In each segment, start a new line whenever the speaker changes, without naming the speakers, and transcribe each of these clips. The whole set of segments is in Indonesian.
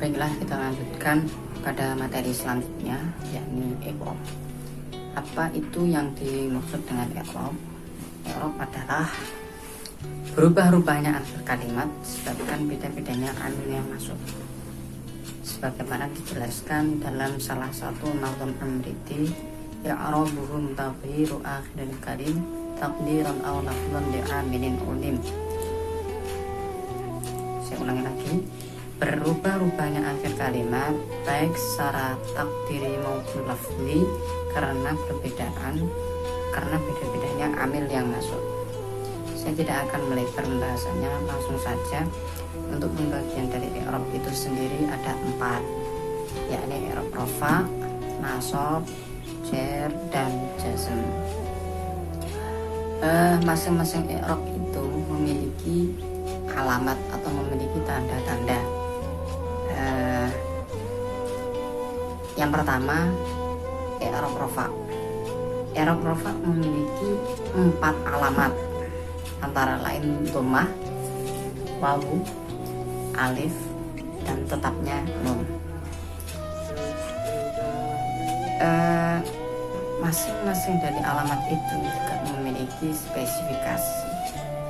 Baiklah, kita lanjutkan pada materi selanjutnya, yakni i'rab. Apa itu yang dimaksud dengan i'rab? I'rab adalah berubah-ubahnya akhir kalimat disebabkan beda-bedanya amil yang masuk, sebagaimana dijelaskan dalam salah satu nazm Amriti, i'rabuhum taghyiru akhiril kalim taqdiran aw lafzan li'amilin ulim. Saya ulangi lagi, berubah-ubahnya akhir kalimat baik secara takdiri maupun lafzi karena beda-bedanya amil yang masuk. Saya tidak akan melebar pembahasannya, langsung saja. Untuk pembagian dari i'rab itu sendiri ada 4, yakni i'rab rafa, nasab, jar, dan jazm. Masing-masing i'rab itu memiliki alamat atau memiliki tanda-tanda. Yang pertama, i'rab rafa. I'rab rafa memiliki 4 alamat, antara lain dhammah, wawu, alif, dan tetapnya nun. Masing-masing dari alamat itu juga memiliki spesifikasi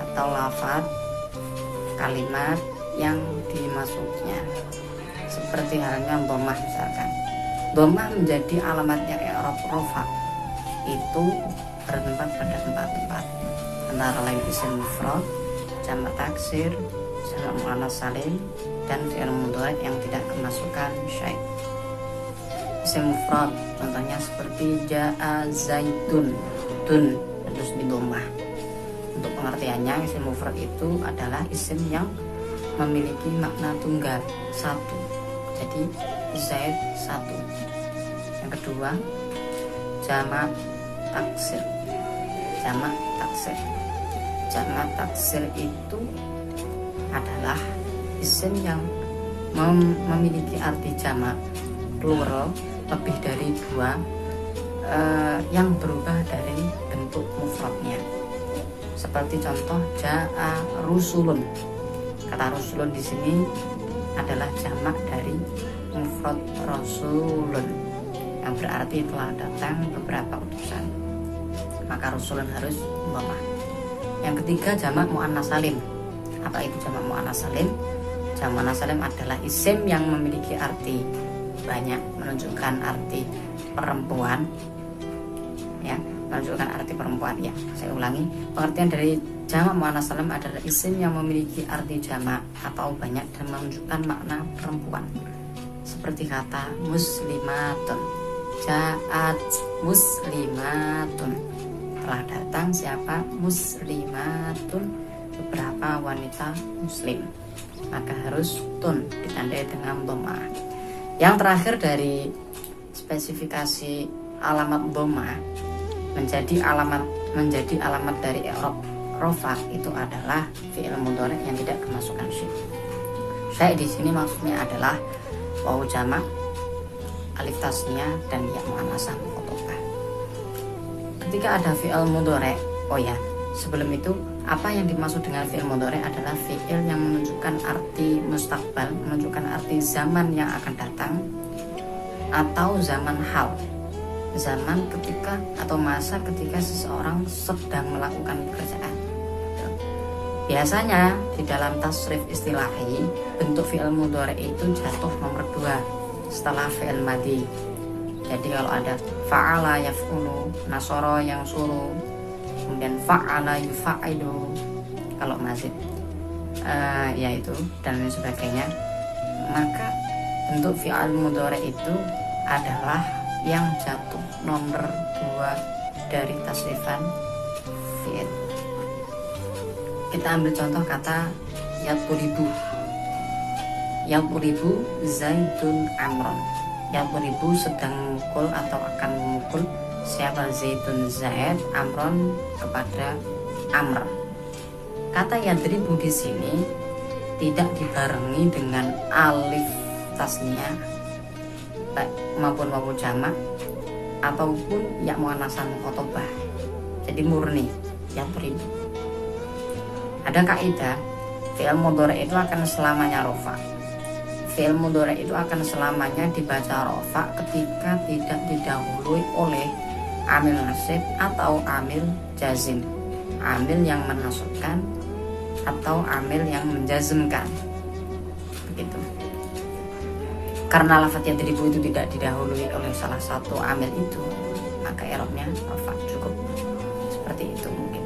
atau lafaz kalimat yang dimasuknya. Seperti halnya dhammah misalkan. Dhammah menjadi alamatnya i'rab rafa itu bertempat pada tempat-tempat, antara lain isim mufrad, jamak taksir, jamak muannats salim, dan fi'il mudhari yang tidak kemasukan syai'. Isim mufrad contohnya seperti jaa zaitun, tun terus di dhammah. Untuk pengertiannya, isim mufrad itu adalah isim yang memiliki makna tunggal, satu. Jadi zaid satu. Yang kedua, jamak taksir. Jamak taksir. Jamak taksir itu adalah isim yang memiliki arti jamak plural lebih dari 2, yang berubah dari bentuk mufradnya. Seperti contoh jaa rusulun. Kata rusulun di sini adalah jamak dari mufrad rasulun, yang berarti telah datang beberapa utusan. Maka rusulun harus dhammah. Yang ketiga, jamak muannats salim. Apa itu jamak muannats salim? Jamak muannats salim adalah isim yang memiliki arti banyak, menunjukkan arti perempuan, ya, menunjukkan arti perempuan. Ya, saya ulangi, pengertian dari jamak muannats salim adalah isim yang memiliki arti jamak atau banyak dan menunjukkan makna perempuan. Seperti kata muslimatun, ja'at muslimatun, telah datang siapa? Muslimatun, beberapa wanita muslim. Maka harus tun ditandai dengan dhammah. Yang terakhir dari spesifikasi alamat dhammah menjadi alamat dari i'rab rafa itu adalah fi'il mudhari yang tidak kemasukan syai'. Syai' di sini maksudnya adalah wawu jamak, alif tasniyah, dan ya muannasah mukhatabah. Ketika ada fi'il mudhari, sebelum itu, apa yang dimaksud dengan fi'il mudhari adalah fi'il yang menunjukkan arti mustaqbal, menunjukkan arti zaman yang akan datang, atau zaman hal, zaman ketika atau masa ketika seseorang sedang melakukan pekerjaan. Biasanya di dalam tasrif istilahi, bentuk fi'il mudhari itu jatuh nomor 2 setelah fi'il madhi. Jadi kalau ada fa'ala yaf'ulu, nasara yang suruh, kemudian fa'ala yufa'ilu kalau mazid, yaitu dan lain sebagainya, maka bentuk fi'il mudhari itu adalah yang jatuh nomor 2 dari tasrifan fi'il. Kita ambil contoh kata yadribu. Yadribu zaidun amron. Yadribu sedang memukul atau akan memukul siapa? Zaidun Zaid, amron kepada Amr. Kata yadribu di sini tidak dibarengi dengan alif tasniyah maupun wawu jamak ataupun ya muannasah mukhatabah. Jadi murni yadribu. Ada kaidah fi'il mudhari itu akan selamanya rafa. fi'il mudhari itu akan selamanya dibaca rofa ketika tidak didahului oleh amil nasib atau amil jazim, amil yang menasabkan atau amil yang menjazmkan, begitu. Karena lafadz yadribu itu tidak didahului oleh salah satu amil itu, maka i'rabnya rofa, cukup seperti itu mungkin.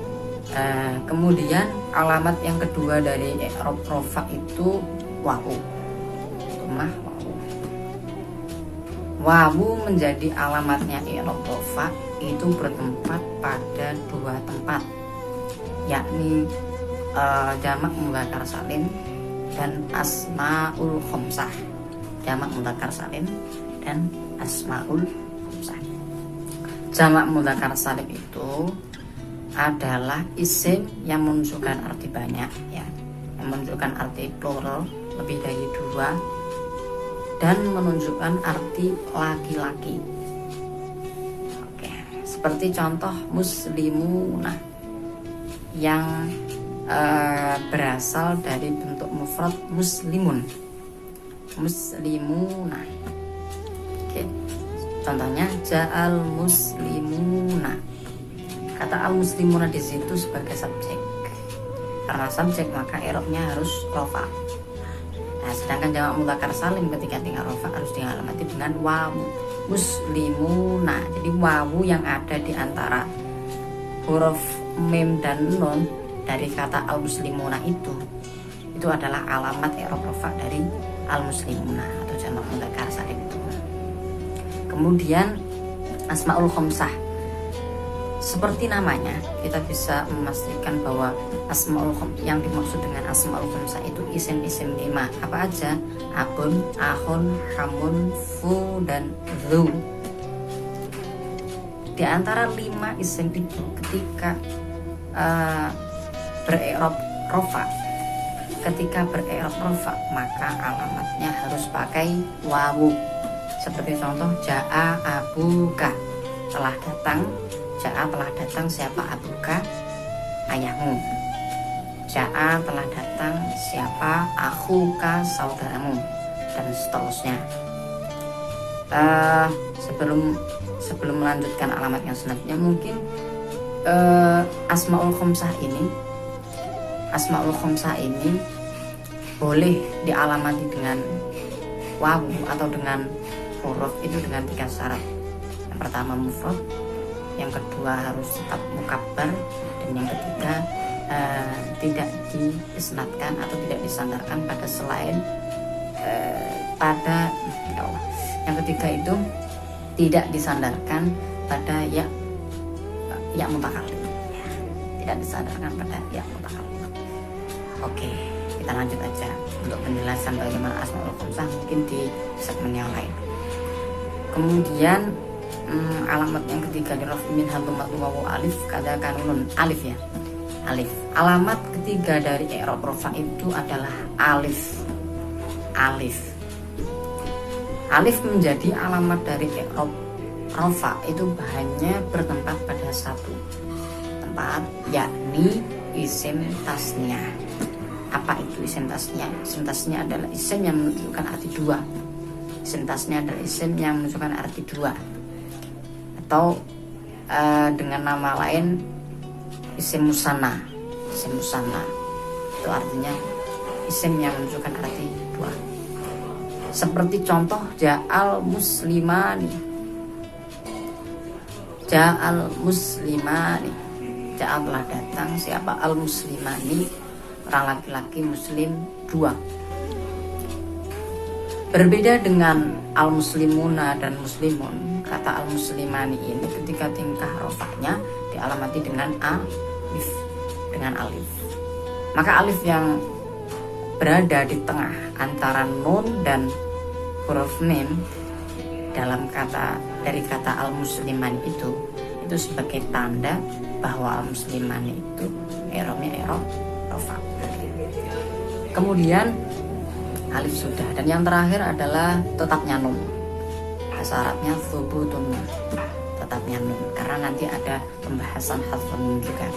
Kemudian alamat yang kedua dari i'rab rofa itu wawu, mah wawu. Wawu menjadi alamatnya i'rab rofa itu bertempat pada dua tempat, yakni jamak mudzakkar salim dan asmaul khamsah. Jamak mudzakkar salim dan asmaul khamsah. Jamak mudzakkar salim itu adalah isim yang menunjukkan arti banyak, ya, yang menunjukkan arti plural lebih dari dua dan menunjukkan arti laki-laki. Oke, seperti contoh muslimuna yang berasal dari bentuk mufrad muslimun, muslimuna. Oke, contohnya ja'al muslimuna. Kata al muslimuna di situ sebagai subjek. Karena subjek maka i'rabnya harus rofa. Nah, sedangkan jamak mudzakkar salim ketika tinggal rofa harus dialamati dengan wawu, muslimuna. Jadi wawu yang ada di antara huruf mim dan nun dari kata al muslimuna itu adalah alamat i'rab rofa dari al muslimuna atau jamak mudzakkar salim itu. Kemudian asmaul khamsah, seperti namanya kita bisa memastikan bahwa asmaul khamsah yang dimaksud dengan asmaul khamsah itu isim-isim 5. Apa aja? Abun, ahun, hamun, fu, dan dzu. Di antara 5 isim itu ketika bere'rab rofa, maka alamatnya harus pakai wawu. Seperti contoh ja'a abuka, telah datang. Ja'a telah datang siapa? Abuka, ayahmu. Ja'a telah datang siapa? Akhuka, saudaramu, dan seterusnya. Sebelum melanjutkan alamat yang selanjutnya, mungkin asmaul khamsah ini boleh dialamati dengan wawu atau dengan huruf itu dengan 3 syarat. Yang pertama mufrad, yang kedua harus tetap mukabbar, dan yang ketiga tidak diisnadkan atau tidak disandarkan pada selain pada yang ketiga itu tidak disandarkan pada ya mutakallim, tidak disandarkan pada ya mutakallim. Oke, kita lanjut aja untuk penjelasan bagaimana asmaul khamsah mungkin di segmen yang lain. Kemudian alamat yang ketiga di raf min hadzumat wawu alif kadakan nun, alif ya, alif. Alamat ketiga dari i'rab rafa itu adalah alif. Alif menjadi alamat dari i'rab rafa itu hanya bertempat pada satu tempat, yakni isim tasniyah. Apa itu isim tasniyah? Isim tasniyah adalah isim yang menunjukkan arti dua. Isim tasniyah adalah isim yang menunjukkan arti dua, atau dengan nama lain isim musanna. Isim musanna itu artinya isim yang menunjukkan arti dua. Seperti contoh ja'al muslimani. Ja'al muslimani. Ja'al telah datang siapa? Al muslimani, orang laki-laki muslim 2. Berbeda dengan al muslimuna dan muslimun, kata al muslimani ini ketika tingkah rofaknya dialamati dengan alif, maka alif yang berada di tengah antara nun dan huruf mim dalam dari kata al muslimani itu sebagai tanda bahwa al muslimani itu i'rabnya i'rab rafa. Kemudian alif sudah, dan yang terakhir adalah tetapnya nun. Bahasa Arabnya thubutun nun, tetapnya nun, karena nanti ada pembahasan hadfun nun juga.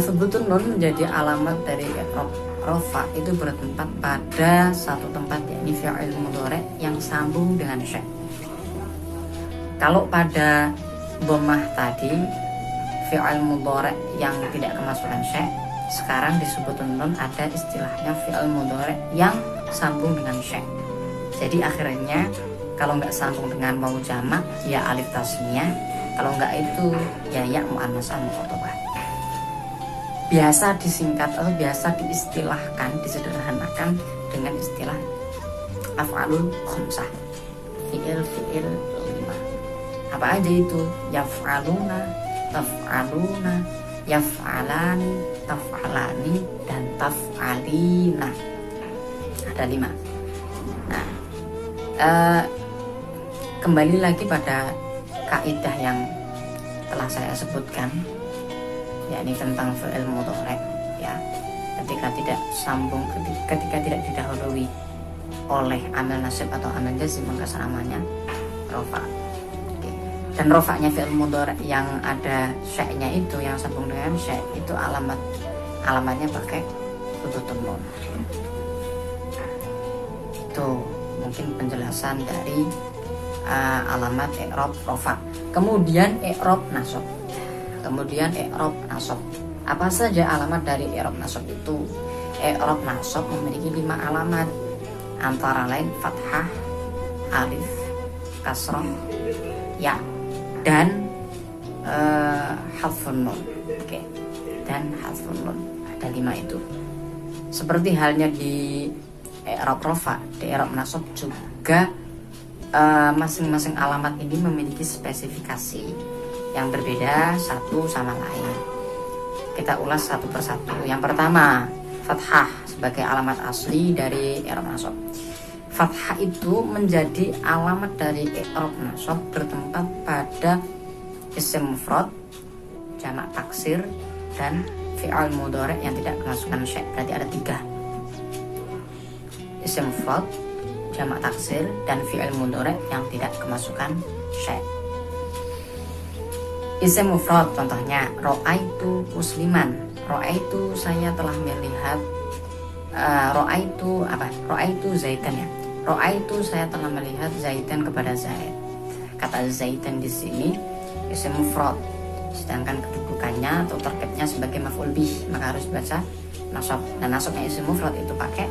Thubutun nun menjadi alamat dari i'rab rofa itu bertempat pada satu tempat, yakni fi'il mudhari yang sambung dengan syai'. Kalau pada dhammah tadi fi'il mudhari yang tidak kemasukan syai', sekarang disebut nun ada istilahnya fi'il mudhari yang sambung dengan syai'. Jadi akhirnya kalau nggak sambung dengan wawu jamak ya alif tasniyah, kalau nggak itu ya ya muannasah mukhatabah. Biasa disingkat atau biasa diistilahkan, disederhanakan dengan istilah af'alul khamsah, fi'il 5. Apa aja itu? Yaf'aluna, taf'aluna, yaf'alani, taf'alani, dan taf'alina. Ada 5. Nah, kembali lagi pada kaidah yang telah saya sebutkan, yakni tentang fi'il mudhari ya, ketika tidak sambung, ketika tidak didahului oleh amil nasib atau amil jazm, maka selamanya rofa. Dan rofaknya fi'il mudhari yang ada syai'-nya itu, yang sambung dengan syai' itu alamatnya pakai hudhutun nun. Itu mungkin penjelasan dari alamat i'rab rofa. Kemudian i'rab nasab. Apa saja alamat dari i'rab nasab itu? I'rab nasab memiliki 5 alamat, antara lain fathah, alif, kasrah, ya, dan hadfun nun. Dan hadfun nun. Ada 5 itu. Seperti halnya di i'rab rofa, di i'rab nasab juga masing-masing alamat ini memiliki spesifikasi yang berbeda satu sama lain. Kita ulas satu persatu. Yang pertama, fathah sebagai alamat asli dari i'rab nasab. Fathah itu menjadi alamat dari i'rab nasab bertempat pada isim mufrad, jamak taksir, dan fi'il mudhari yang tidak kemasukan syai'. Berarti ada 3. Isim mufrad, jamak taksir, dan fi'il mudhari yang tidak kemasukan syai'. Isim mufrad contohnya ra'aitu musliman. Ra'aitu saya telah melihat, ra'aitu zaitan ya. Ra'aitu saya telah melihat zaitan kepada Zaid. Kata zaitan di sini isim mufrad, sedangkan kedudukannya atau terkait sebagai maf'ul bih, maka harus baca nasab. Dan nasabnya isim mufrad itu pakai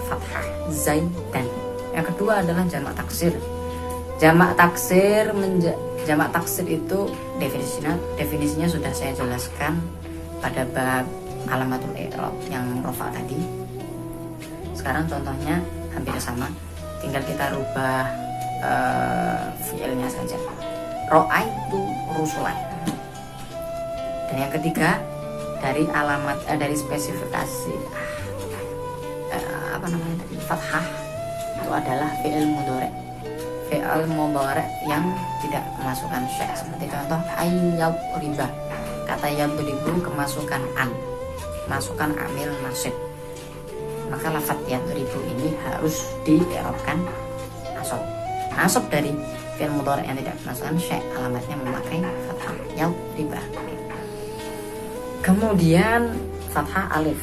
fathah zaitan. Yang kedua adalah jamak taksir. Jamak taksir itu definisinya sudah saya jelaskan pada bab alamatul i'rab yang rofa tadi. Sekarang contohnya hampir sama, tinggal kita rubah fiilnya saja. Ra'aitu rusulan. Dan yang ketiga dari alamat dari spesifikasi fathah itu adalah fi'il mudhari yang tidak kemasukan syai'. Seperti contoh ayyab riba. Kata yadribu kemasukan an, masukkan amil nasib. Maka lafaz yadribu ini harus di-i'rabkan nasab. Nasab dari fi'il mudhari yang tidak kemasukan syai', alamatnya memakai fathah yadriba. Kemudian fathah alif.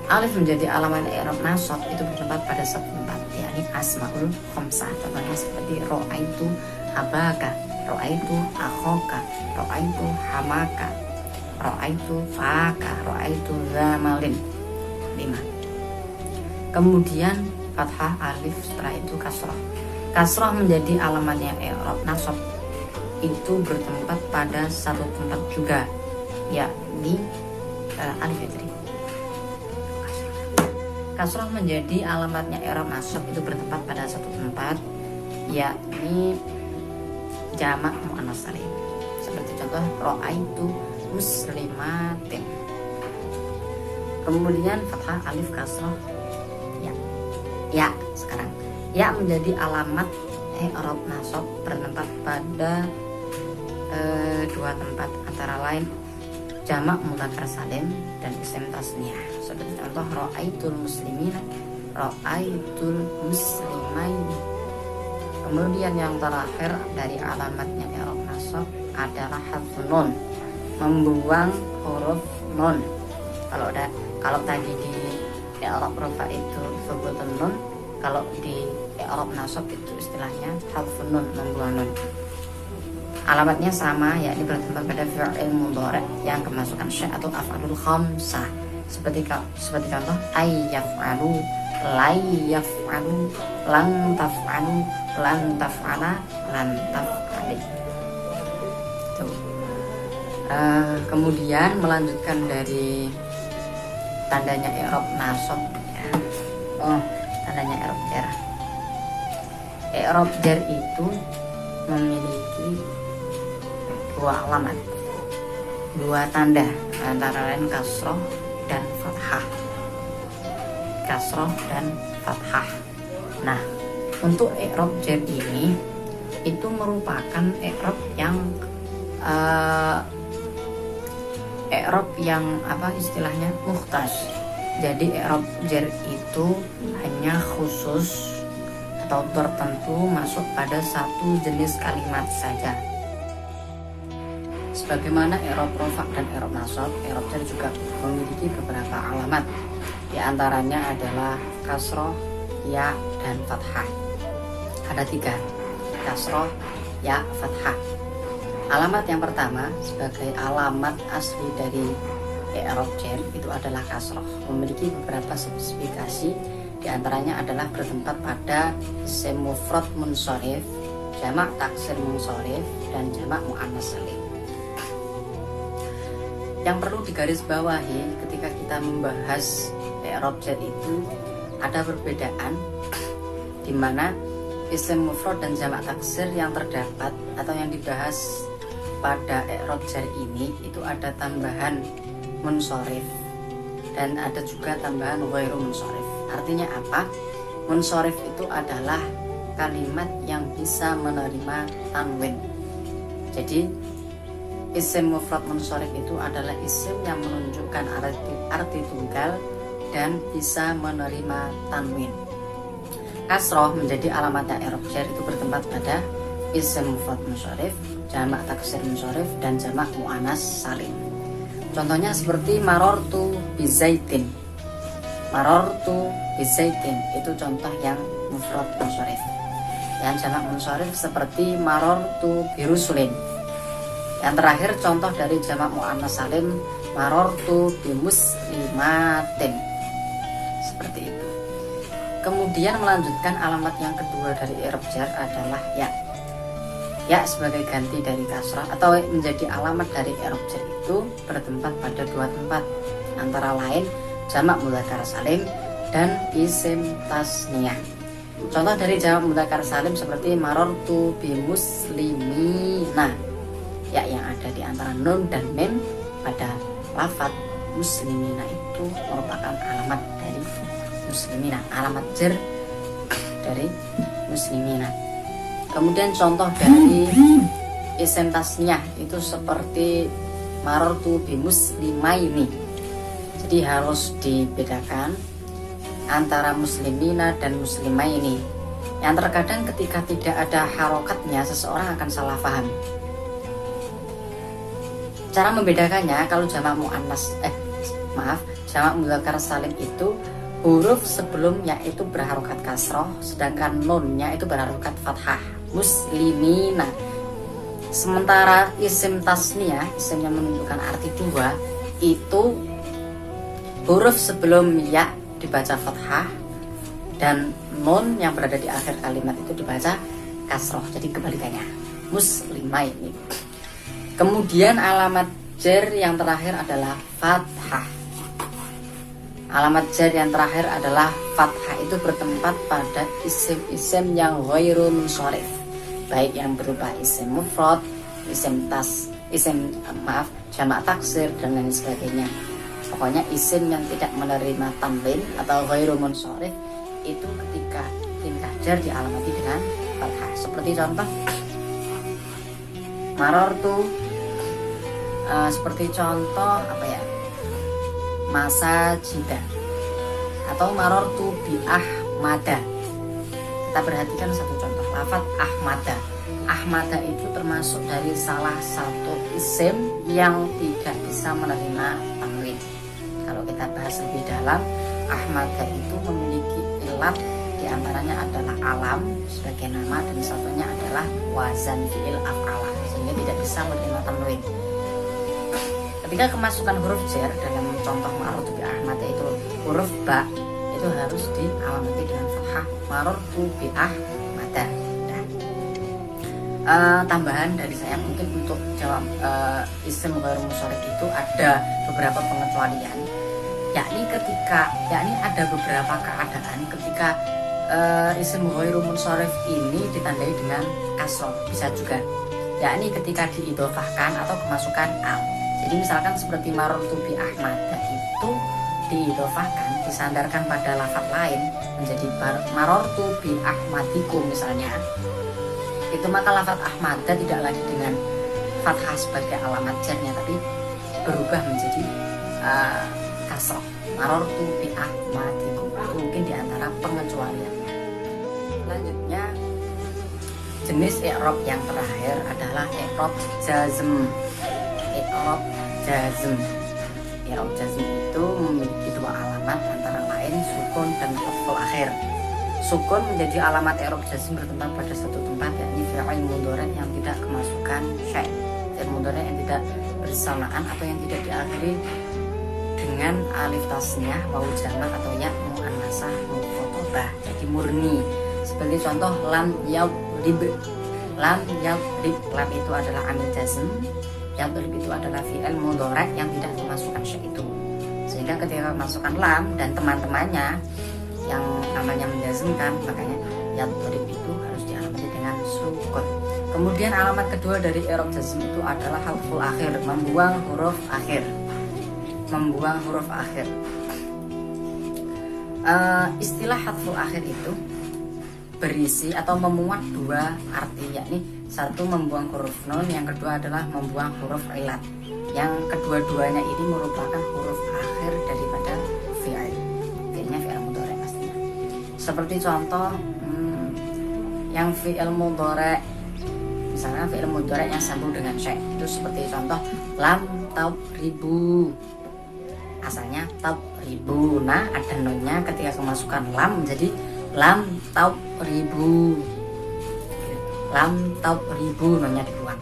Alif menjadi alamat i'rab nasab itu bertempat pada satu tempat, yakni asmaul khamsah. Contohnya seperti ra'aitu abaka, ra'aitu akhaka, ra'aitu hamaka, ra'aitu faka, ra'aitu zamalin. 5. Kemudian fathah alif, setelah itu kasrah. Kasrah menjadi alamatnya i'rab nasab itu bertempat pada satu tempat juga, yakni alif fitri. Kasrah menjadi alamatnya i'rab nasab itu bertempat pada satu tempat, yakni jamak muannats salim. Seperti contoh ra'aitu muslimatin. Kemudian fathah alif kasrah ya. Sekarang ya menjadi alamat i'rab nasab bertempat pada 2 tempat, antara lain jamak mudzakkar salim dan isim tasniyah. Seperti contoh ra'aitul muslimina, ra'aitul muslimain. Kemudian yang terakhir dari alamatnya i'rab nasab adalah hadfun nun, membuang huruf nun. Kalau tadi di i'rab rafa itu thubutun nun, kalau di i'rab nasab itu istilahnya hadfun nun, membuang nun. Alamatnya sama, yakni bertempat pada fi'il mudhari yang kemasukan syai' atau af'alul khamsah. Seperti contoh ayyaf'alu, layyaf'alu, lan taf'alu, lan taf'ala, lan taf'ali. Kemudian melanjutkan dari tandanya i'rab nasab ya. Tandanya i'rab jar. I'rab jar itu memiliki dua alamat, dua tanda, antara lain kasroh dan fathah. Kasroh dan fathah. Nah, untuk i'rab jar ini itu merupakan i'rab yang apa istilahnya mukhtas. Jadi i'rab jar itu hanya khusus atau tertentu masuk pada satu jenis kalimat saja. Sebagaimana i'rab rafa dan i'rab nasab, i'rab jar juga memiliki beberapa alamat. Di antaranya adalah kasroh, ya, dan fathah. Ada 3, kasroh, ya, fathah. Alamat yang pertama sebagai alamat asli dari i'rab jar itu adalah kasroh, memiliki beberapa spesifikasi. Di antaranya adalah bertempat pada isim mufrad munsharif, jamak taksir munsharif, dan jamak muannats salim. Yang perlu digarisbawahi ketika kita membahas i'rab jar itu ada perbedaan di mana isim mufrad dan jamak taksir yang terdapat atau yang dibahas pada i'rab jar ini itu ada tambahan munsharif dan ada juga tambahan ghairu munsharif. Artinya apa? Munsharif itu adalah kalimat yang bisa menerima tanwin. Jadi isim mufrad munsharif itu adalah isim yang menunjukkan arti tunggal dan bisa menerima tanwin. Kasroh menjadi alamatnya i'rab jar itu bertempat pada isim mufrad munsharif, jamak taksir munsharif, dan jamak muannats salim. Contohnya seperti marortu bizaitin. Marortu bizaitin itu contoh yang mufrad munsharif. Yang jamak munsharif seperti marortu birusulin. Yang terakhir contoh dari jamak muannats salim, marortu bimuslimatin. Seperti itu. Kemudian melanjutkan alamat yang kedua dari i'rab jar adalah ya. Ya sebagai ganti dari kasrah atau menjadi alamat dari i'rab jar itu bertempat pada 2 tempat, antara lain jamak mudzakkar salim dan isim tasniyah. Contoh dari jamak mudzakkar salim seperti marortu bimuslimina. Ya yang ada di antara nun dan mim pada lafaz muslimina itu merupakan alamat dari muslimina, alamat jar dari muslimina. Kemudian contoh dari isim tasniyah itu seperti marortu bimuslimaini. Jadi harus dibedakan antara muslimina dan muslimaini. Yang terkadang ketika tidak ada harokatnya seseorang akan salah paham. Cara membedakannya kalau jamak jamak mudzakkar salim itu huruf sebelumnya itu berharokat kasroh, sedangkan nunnya itu berharokat fathah, muslimina. Sementara isim tasniyah, isim yang menunjukkan arti 2, itu huruf sebelum ya dibaca fathah dan nun yang berada di akhir kalimat itu dibaca kasroh. Jadi kebalikannya, muslimah ini. Kemudian alamat jar yang terakhir adalah fathah. Alamat jar yang terakhir adalah fathah, itu bertempat pada isim-isim yang ghairu munsharif, baik yang berupa isim mufrad, jamak taksir dan lain sebagainya. Pokoknya isim yang tidak menerima tanwin atau ghairu munsharif itu ketika tingkah jar dialamati dengan fathah. Seperti contoh marortu, seperti contoh masa jida atau marortu bi ahmada. Kita perhatikan satu contoh lafaz ahmada. Ahmada itu termasuk dari salah satu isim yang tidak bisa menerima tanwin. kalau kita bahas lebih dalam, ahmada itu memiliki ilat, diantaranya adalah alam sebagai nama dan satunya adalah wazan fi'il af'ala, sehingga tidak bisa menerima tanwin. Ketika kemasukan huruf jar dalam contoh ma'ruf bi ahmada itu huruf ba itu harus dialamati dengan fathah marartu bi ahmada. Tambahan dari saya mungkin untuk jawab isim ghairu munsharif itu ada beberapa pengecualian, yakni ada beberapa keadaan ketika isim ghairu munsharif ini ditandai dengan kasroh, bisa juga yakni ketika diidhofahkan atau kemasukan al. Jadi misalkan seperti marartu bi ahmada itu diidhofahkan, disandarkan pada lafaz lain menjadi marartu bi ahmadikum misalnya, itu maka lafaz ahmada tidak lagi dengan fathah sebagai alamat jarnya, tapi berubah menjadi kasroh, marartu bi ahmadikum. Itu mungkin diantara pengecualiannya. Selanjutnya jenis i'rab yang terakhir adalah i'rab jazm. I'rab jazm. I'rab jazm itu memiliki dua alamat, antara lain sukun dan huruf akhir. Sukun menjadi alamat i'rab jazm bertempat pada satu tempat, yakni fi'il mudhari yang tidak kemasukan syai', fi'il mudhari yang tidak bersamaan atau yang tidak diakhiri dengan alif tasniyah, waw jamak atau ya muannasah mukhatabah, jadi murni. Sebagai contoh lam yadrib. Lam yadrib, lam itu adalah amil jazm, yadrib itu adalah fi'il mudhari yang tidak kemasukan syai' itu. Sehingga ketika kemasukan lam dan teman-temannya yang namanya menjazmkan, makanya yadrib itu harus dialamati dengan sukun. Kemudian alamat kedua dari i'rab jazm itu adalah huruf akhir, membuang huruf akhir. Membuang huruf akhir. Istilah hadful akhir itu berisi atau memuat dua arti, yakni satu membuang huruf nun, yang kedua adalah membuang huruf ilat. Yang kedua-duanya ini merupakan huruf akhir daripada fi'il. Fi'ilnya fi'il mudhari pastinya. Seperti contoh yang fi'il mudhari, misalnya fi'il mudhari yang sambung dengan syai', itu seperti contoh lam tadribu. Asalnya tadribu, nah ada nunnya, ketika kemasukan lam menjadi lam tadribu. Lam tadribu, nunnya dibuang.